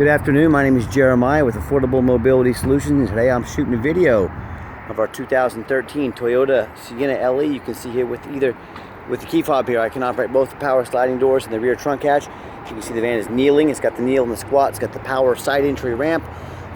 Good afternoon, my name is Jeremiah with Affordable Mobility Solutions, and today I'm shooting a video of our 2013 Toyota Sienna LE. You can see here with the key fob here, I can operate both the power sliding doors and the rear trunk hatch. As you can see, the van is kneeling. It's got the kneel and the squat. It's got the power side entry ramp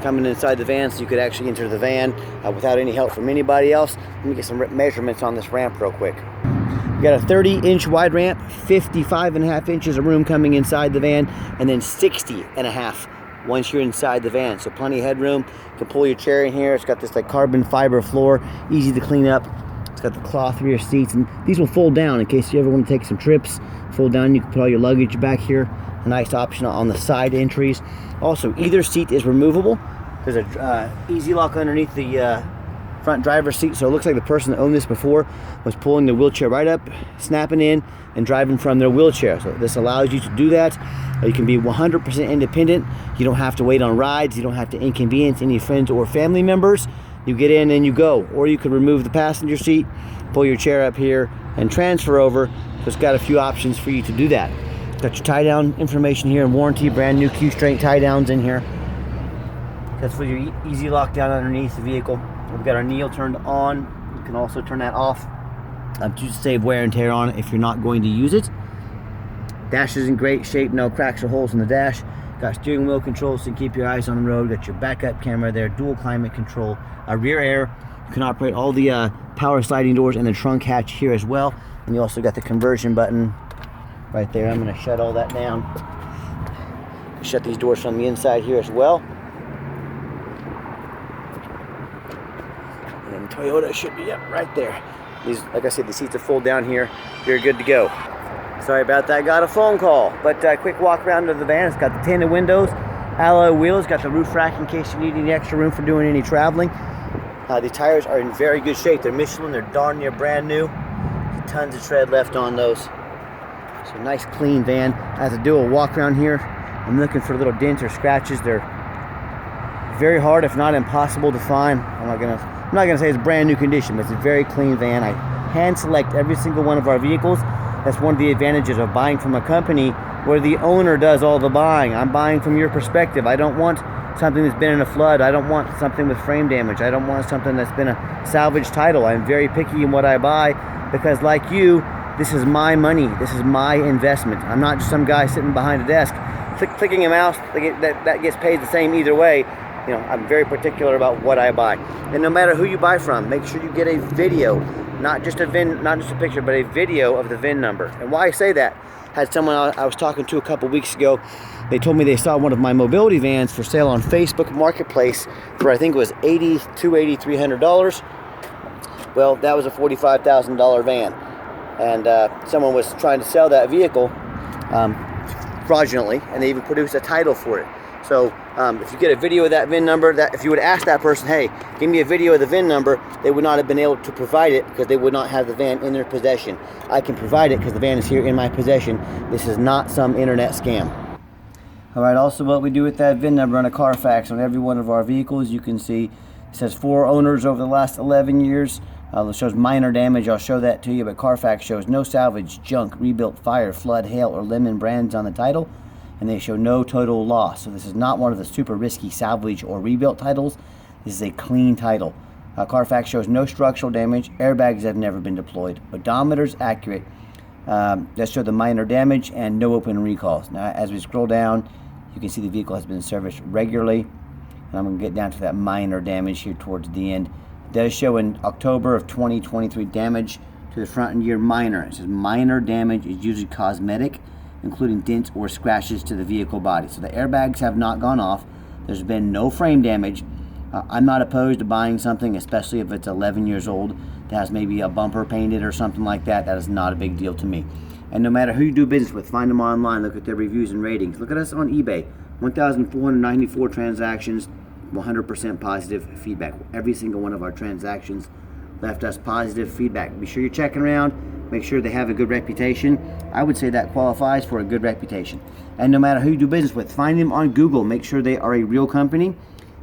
coming inside the van, so you could actually enter the van without any help from anybody else. Let me get some measurements on this ramp real quick. We got a 30-inch wide ramp, 55.5 inches of room coming inside the van, and then 60.5 once you're inside the van. So plenty of headroom. You can pull your chair in here. It's got this like carbon fiber floor, easy to clean up. It's got the cloth rear seats, and these will fold down in case you ever want to take some trips. Fold down, you can put all your luggage back here. A nice option on the side entries. Also, either seat is removable. There's a easy lock underneath the front driver's seat, so it looks like the person that owned this before was pulling the wheelchair right up, snapping in, and driving from their wheelchair. So this allows you to do that. You can be 100% independent. You don't have to wait on rides. You don't have to inconvenience any friends or family members. You get in and you go. Or you could remove the passenger seat, pull your chair up here, and transfer over. So it's got a few options for you to do that. Got your tie down information here and warranty, brand new Q-strength tie downs in here. That's for your easy lock down underneath the vehicle. We've got our kneel turned on. You can also turn that off to save wear and tear on it if you're not going to use it. Dash is in great shape, no cracks or holes in the dash. Got steering wheel controls so you can keep your eyes on the road. Got your backup camera there, dual climate control, rear air. You can operate all the power sliding doors and the trunk hatch here as well. And you also got the conversion button right there. I'm going to shut all that down. Shut these doors from the inside here as well. And Toyota should be right there. These, like I said, the seats are fold down here. You're good to go. Sorry about that, got a phone call. But quick walk around to the van. It's got the tinted windows, alloy wheels, got the roof rack in case you need any extra room for doing any traveling. The tires are in very good shape. They're Michelin, they're darn near brand new. Tons of tread left on those. So nice clean van. As I do a walk around here, I'm looking for little dents or scratches. They're very hard, if not impossible to find. I'm not gonna say it's brand new condition, but it's a very clean van. I hand select every single one of our vehicles. That's one of the advantages of buying from a company where the owner does all the buying. I'm buying from your perspective. I don't want something that's been in a flood. I don't want something with frame damage. I don't want something that's been a salvage title. I'm very picky in what I buy because, like you, this is my money. This is my investment. I'm not just some guy sitting behind a desk clicking a mouse that gets paid the same either way. You know, I'm very particular about what I buy. And no matter who you buy from, make sure you get a video, not just a picture, but a video of the VIN number. And why I say that, had someone I was talking to a couple weeks ago, they told me they saw one of my mobility vans for sale on Facebook Marketplace for, I think it was $8,300. Well, that was a $45,000 van. And someone was trying to sell that vehicle fraudulently, and they even produced a title for it. So if you get a video of that VIN number, that if you would ask that person, hey, give me a video of the VIN number, they would not have been able to provide it because they would not have the van in their possession. I can provide it because the van is here in my possession. This is not some internet scam. All right, also what we do with that VIN number on a Carfax on every one of our vehicles, you can see it says 4 owners over the last 11 years. It shows minor damage. I'll show that to you, but Carfax shows no salvage, junk, rebuilt, fire, flood, hail, or lemon brands on the title. And they show no total loss. So this is not one of the super risky salvage or rebuilt titles. This is a clean title. Carfax shows no structural damage. Airbags have never been deployed. Odometer's accurate. That show the minor damage and no open recalls. Now, as we scroll down, you can see the vehicle has been serviced regularly. And I'm going to get down to that minor damage here towards the end. It does show in October of 2023 damage to the front end gear minor. It says minor damage is usually cosmetic, including dents or scratches to the vehicle body. So the airbags have not gone off. There's been no frame damage. I'm not opposed to buying something, especially if it's 11 years old, that has maybe a bumper painted or something like that. That is not a big deal to me. And no matter who you do business with, find them online, look at their reviews and ratings. Look at us on eBay. 1,494 transactions, 100% positive feedback. Every single one of our transactions left us positive feedback. Be sure you're checking around. Make sure they have a good reputation. I would say that qualifies for a good reputation. And no matter who you do business with, find them on Google. Make sure they are a real company.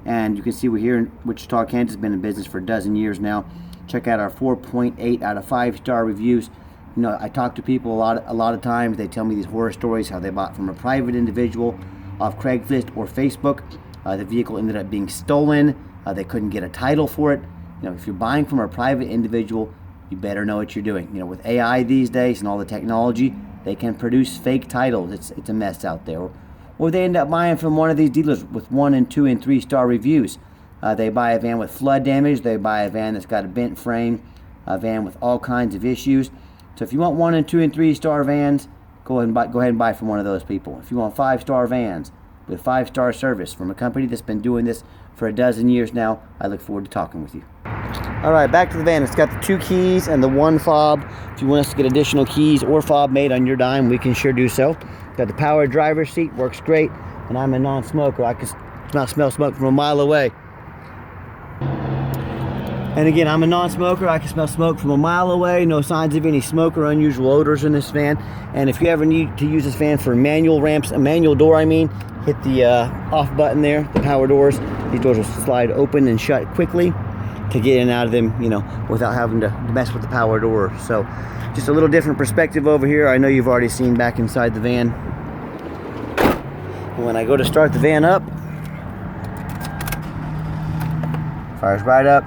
And you can see we're here in Wichita, Kansas. Been in business for a dozen years now. Check out our 4.8 out of 5-star reviews. You know, I talk to people a lot of times. They tell me these horror stories, how they bought from a private individual off Craigslist or Facebook. The vehicle ended up being stolen. They couldn't get a title for it. If you're buying from a private individual, you better know what you're doing. With AI these days and all the technology, they can produce fake titles. It's a mess out there. Or they end up buying from one of these dealers with 1 and 2 and 3 star reviews. They buy a van with flood damage. They buy a van that's got a bent frame, a van with all kinds of issues. So if you want 1 and 2 and 3 star vans, go ahead and buy from one of those people. If you want 5-star vans with 5-star service from a company that's been doing this for a dozen years now, I look forward to talking with you. All right, back to the van. It's got the 2 keys and the 1 fob. If you want us to get additional keys or fob made on your dime, we can sure do so. Got the power driver's seat, works great. And I'm a non-smoker. I can smell smoke from a mile away. And again, I'm a non-smoker. I can smell smoke from a mile away. No signs of any smoke or unusual odors in this van. And if you ever need to use this van for manual ramps, a manual door, hit the off button there, the power doors. These doors will slide open and shut quickly to get in and out of them, without having to mess with the power door. So just a little different perspective over here. I know you've already seen back inside the van. When I go to start the van up, fires right up.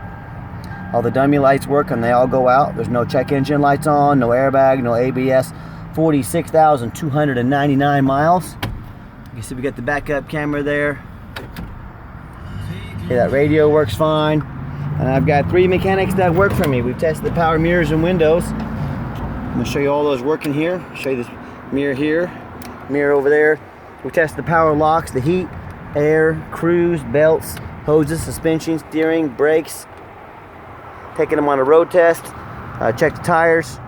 All the dummy lights work and they all go out. There's no check engine lights on, no airbag, no ABS. 46,299 miles. You can see we got the backup camera there. Okay, that radio works fine. And I've got 3 mechanics that work for me. We've tested the power mirrors and windows. I'm going to show you all those working here. Show you this mirror here, mirror over there. We tested the power locks, the heat, air, cruise, belts, hoses, suspension, steering, brakes. Taking them on a road test. Check the tires,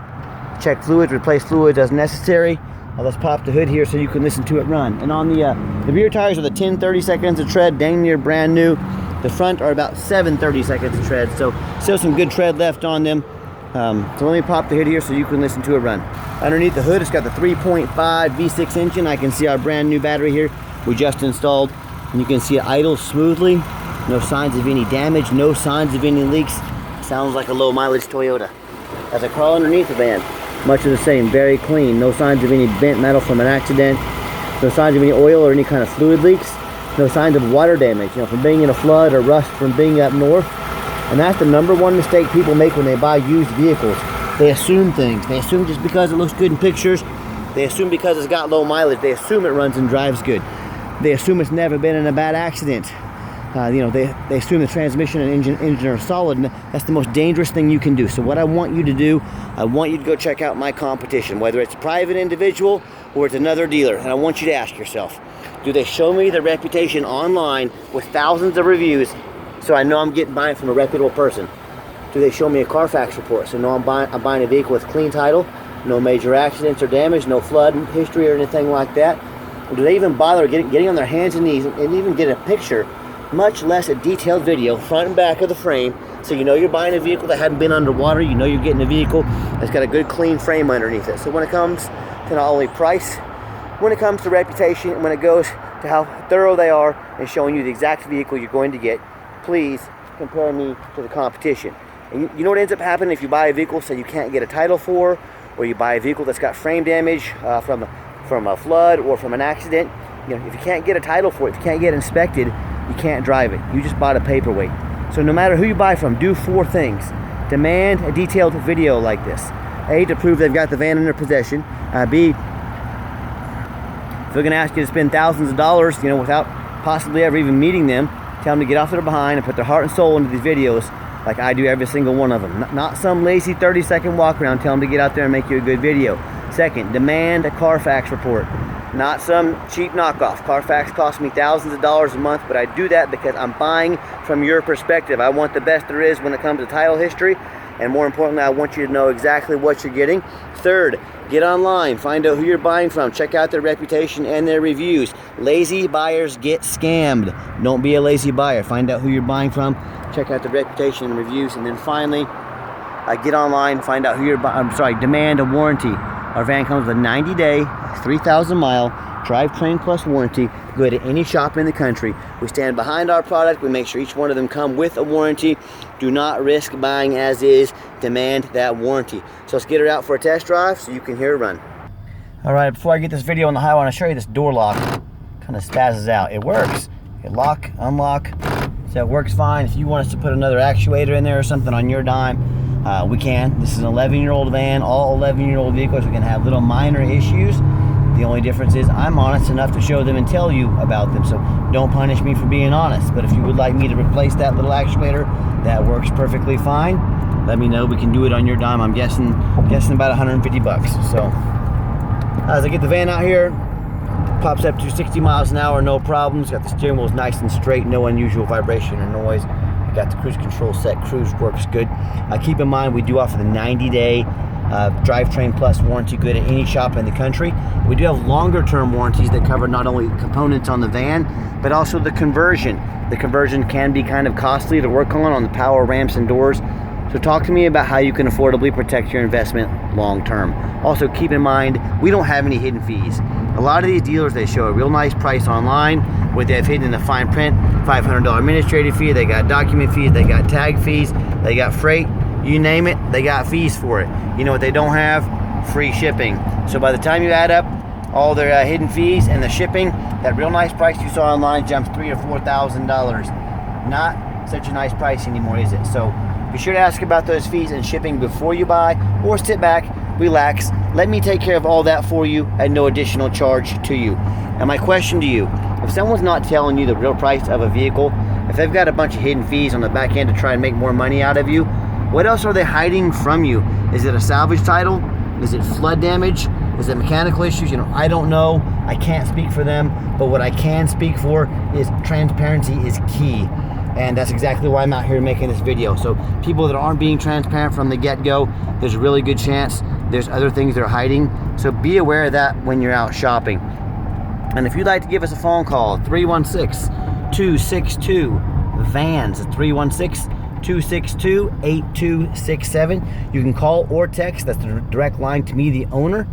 check fluids, replace fluids as necessary. Let's pop the hood here so you can listen to it run. And on the rear tires are the 10-30 seconds of tread, dang near brand new. The front are about 7-30 seconds of tread, so still some good tread left on them. So let me pop the hood here so you can listen to it run. Underneath the hood, it's got the 3.5 V6 engine. I can see our brand new battery here we just installed, and you can see it idles smoothly. No signs of any damage, no signs of any leaks. Sounds like a low mileage Toyota. As I crawl underneath the van, much of the same, very clean. No signs of any bent metal from an accident. No signs of any oil or any kind of fluid leaks. No signs of water damage, from being in a flood or rust from being up north. And that's the #1 mistake people make when they buy used vehicles. They assume things. They assume just because it looks good in pictures. They assume because it's got low mileage. They assume it runs and drives good. They assume it's never been in a bad accident. They assume the transmission and engine are solid, and that's the most dangerous thing you can do. So what I want you to do, I want you to go check out my competition, whether it's a private individual or it's another dealer. And I want you to ask yourself, do they show me their reputation online with thousands of reviews so I know I'm buying from a reputable person? Do they show me a Carfax report so I know I'm buying a vehicle with clean title, no major accidents or damage, no flood history or anything like that? Or do they even bother getting on their hands and knees and even get a picture, much less a detailed video, front and back of the frame, so you know you're buying a vehicle that hadn't been underwater, you know you're getting a vehicle that's got a good clean frame underneath it. So when it comes to not only price, when it comes to reputation, and when it goes to how thorough they are in showing you the exact vehicle you're going to get, please compare me to the competition. And you know what ends up happening if you buy a vehicle say you can't get a title for, or you buy a vehicle that's got frame damage from a flood or from an accident? If you can't get a title for it, if you can't get inspected, you can't drive it. You just bought a paperweight. So no matter who you buy from, do 4 things. Demand a detailed video like this. A, to prove they've got the van in their possession. B, if they're going to ask you to spend thousands of dollars, without possibly ever even meeting them, tell them to get off their behind and put their heart and soul into these videos like I do every single one of them. Not some lazy 30-second walk around. Tell them to get out there and make you a good video. Second, demand a Carfax report. Not some cheap knockoff. Carfax costs me thousands of dollars a month, but I do that because I'm buying from your perspective. I want the best there is when it comes to title history, and more importantly, I want you to know exactly what you're getting. Third, get online, find out who you're buying from, check out their reputation and their reviews. Lazy buyers get scammed. Don't be a lazy buyer. Find out who you're buying from, check out the reputation and reviews, and then finally, get online, find out who you're buying. Demand a warranty. Our van comes with a 90-day, 3,000-mile drivetrain plus warranty. Go to any shop in the country. We stand behind our product. We make sure each one of them come with a warranty. Do not risk buying as is. Demand that warranty. So let's get her out for a test drive so you can hear her run. All right, before I get this video on the highway, I want to show you this door lock. kind of spazzes out. It works. It lock, unlock, so it works fine. If you want us to put another actuator in there or something on your dime, we can. This is an 11-year-old van. All 11-year-old vehicles are going to have little minor issues. The only difference is I'm honest enough to show them and tell you about them, so don't punish me for being honest. But if you would like me to replace that little actuator, that works perfectly fine. Let me know. We can do it on your dime. I'm guessing about 150 bucks. So as I get the van out here, pops up to 60 miles an hour, no problems. Got the steering wheels nice and straight, no unusual vibration or noise. Got the cruise control set. Cruise works good. Keep in mind, we do offer the 90-day Drivetrain Plus warranty good at any shop in the country. We do have longer term warranties that cover not only components on the van, but also the conversion. The conversion can be kind of costly to work on the power ramps and doors. So talk to me about how you can affordably protect your investment long term. Also keep in mind, we don't have any hidden fees. A lot of these dealers, they show a real nice price online where they have hidden in the fine print, $500 administrative fee, they got document fees, they got tag fees, they got freight, you name it, they got fees for it. You know what they don't have? Free shipping. So by the time you add up all their hidden fees and the shipping, that real nice price you saw online jumps $3,000 or $4,000. Not such a nice price anymore, is it? So be sure to ask about those fees and shipping before you buy, or sit back, relax, let me take care of all that for you at no additional charge to you. And my question to you, if someone's not telling you the real price of a vehicle, if they've got a bunch of hidden fees on the back end to try and make more money out of you, what else are they hiding from you? Is it a salvage title? Is it flood damage? Is it mechanical issues? You know, I don't know. I can't speak for them, but what I can speak for is transparency is key. And that's exactly why I'm out here making this video. So people that aren't being transparent from the get-go, there's a really good chance there's other things they're hiding. So be aware of that when you're out shopping. And if you'd like to give us a phone call, 316-262-VANS, 316-262-8267. You can call or text. That's the direct line to me, the owner.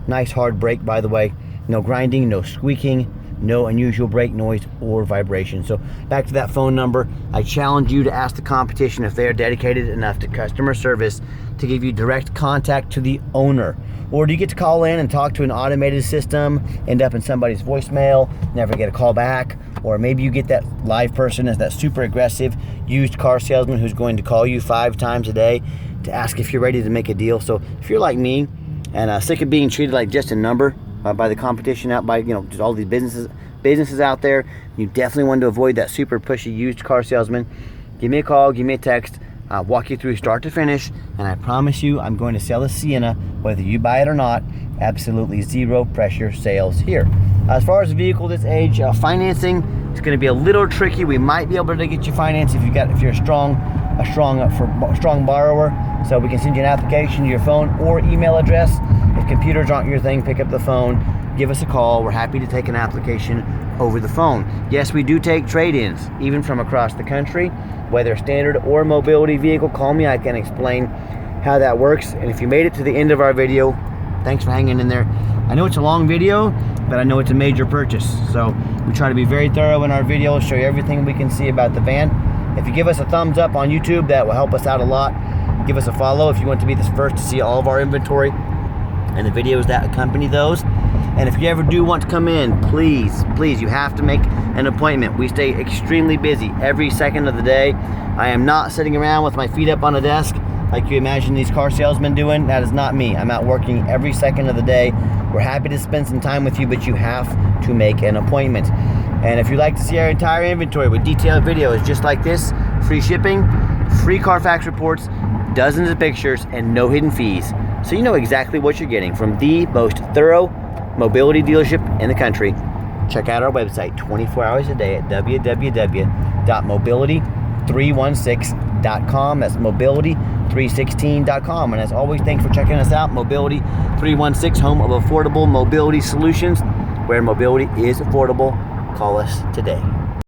Nice hard brake, by the way. No grinding, no squeaking, no unusual brake noise or vibration. So back to that phone number, I challenge you to ask the competition if they are dedicated enough to customer service to give you direct contact to the owner. Or do you get to call in and talk to an automated system, end up in somebody's voicemail, never get a call back? Or maybe you get that live person as that super aggressive used car salesman who's going to call you 5 times a day to ask if you're ready to make a deal. So if you're like me and sick of being treated like just a number by the competition out by, you know, just all these businesses out there, you definitely want to avoid that super pushy used car salesman. Give me a call, give me a text. I'll walk you through start to finish, and I promise you I'm going to sell a Sienna whether you buy it or not. Absolutely zero pressure sales here. As far as a vehicle this age, financing is going to be a little tricky. We might be able to get you finance if you're a strong borrower. So we can send you an application to your phone or email address. If computers aren't your thing, pick up the phone, give us a call. We're happy to take an application over the phone. Yes, we do take trade-ins, even from across the country, whether standard or mobility vehicle. Call me, I can explain how that works. And if you made it to the end of our video, thanks for hanging in there. I know it's a long video, but I know it's a major purchase. So we try to be very thorough in our videos, show you everything we can see about the van. If you give us a thumbs up on YouTube, that will help us out a lot. Give us a follow if you want to be the first to see all of our inventory and the videos that accompany those. And if you ever do want to come in, please, you have to make an appointment. We stay extremely busy every second of the day. I am not sitting around with my feet up on a desk like you imagine these car salesmen doing. That is not me. I'm out working every second of the day. We're happy to spend some time with you, but you have to make an appointment. And if you'd like to see our entire inventory with detailed videos just like this, free shipping, free Carfax reports, dozens of pictures, and no hidden fees, so you know exactly what you're getting from the most thorough mobility dealership in the country, check out our website 24 hours a day at www.mobility316.com. That's mobility316.com. And as always, thanks for checking us out. Mobility 316, home of affordable mobility solutions, where mobility is affordable. Call us today.